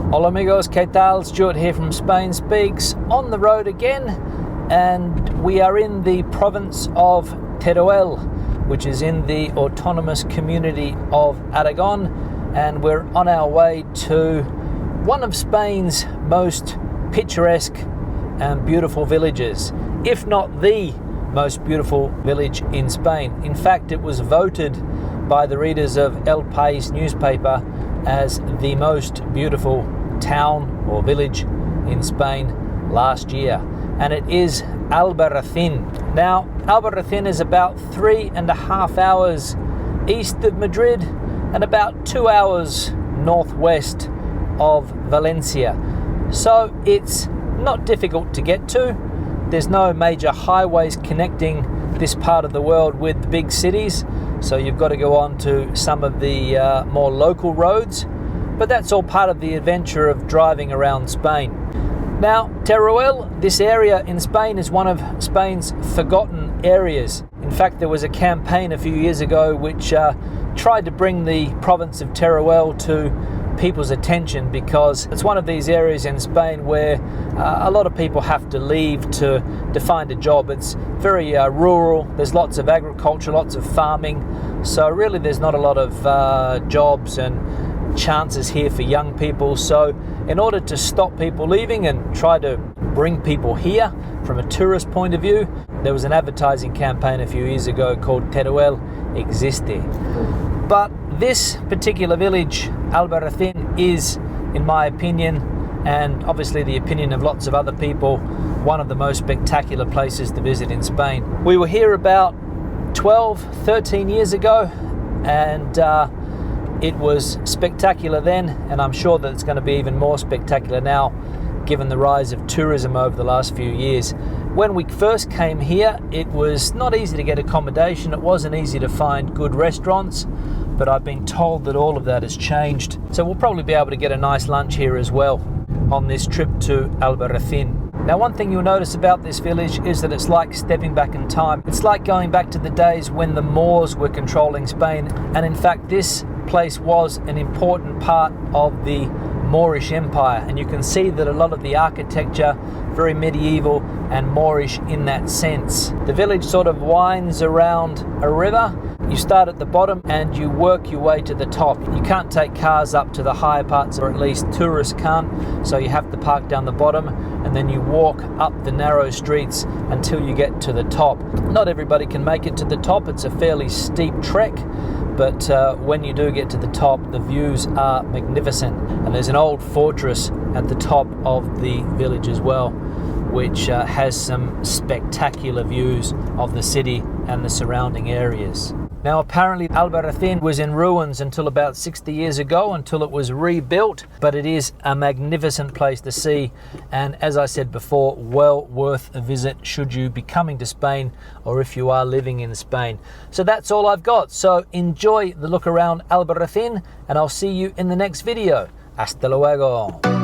Hola amigos, ¿qué tal? Stuart here from Spain Speaks, on the road again, and we are in the province of Teruel, which is in the Autonomous Community of Aragón, and we're on our way to one of Spain's most picturesque and beautiful villages, if not the most beautiful village in Spain. In fact, it was voted by the readers of El País newspaper as the most beautiful town or village in Spain last year, and it is Albarracín. Now, Albarracín is about 3.5 hours east of Madrid and about 2 hours northwest of Valencia. So it's not difficult to get to. There's no major highways connecting this part of the world with the big cities, so you've got to go on to some of the more local roads, but that's all part of the adventure of driving around Spain. Now, Teruel, this area in Spain, is one of Spain's forgotten areas. In fact, there was a campaign a few years ago which tried to bring the province of Teruel to people's attention, because it's one of these areas in Spain where a lot of people have to leave to find a job. It's very rural, there's lots of agriculture, lots of farming, so really there's not a lot of jobs and chances here for young people. So in order to stop people leaving and try to bring people here from a tourist point of view, there was an advertising campaign a few years ago called Teruel Existe. But this particular village, Albarracín, is, in my opinion, and obviously the opinion of lots of other people, one of the most spectacular places to visit in Spain. We were here about 13 years ago, and it was spectacular then, and I'm sure that it's going to be even more spectacular now, given the rise of tourism over the last few years. When we first came here, it was not easy to get accommodation. It wasn't easy to find good restaurants, but I've been told that all of that has changed. So we'll probably be able to get a nice lunch here as well on this trip to Albarracín. Now, one thing you'll notice about this village is that it's like stepping back in time. It's like going back to the days when the Moors were controlling Spain, and in fact this place was an important part of the Moorish Empire, and you can see that a lot of the architecture very medieval and Moorish in that sense. The village sort of winds around a river. You start at the bottom and you work your way to the top. You can't take cars up to the higher parts, or at least tourists can't, so you have to park down the bottom and then you walk up the narrow streets until you get to the top. Not everybody can make it to the top. It's a fairly steep trek, but when you do get to the top, the views are magnificent. And there's an old fortress at the top of the village as well, which has some spectacular views of the city and the surrounding areas. Now, apparently Albarracín was in ruins until about 60 years ago, until it was rebuilt, but it is a magnificent place to see, and as I said before, well worth a visit should you be coming to Spain or if you are living in Spain. So that's all I've got, so enjoy the look around Albarracín, and I'll see you in the next video. Hasta luego.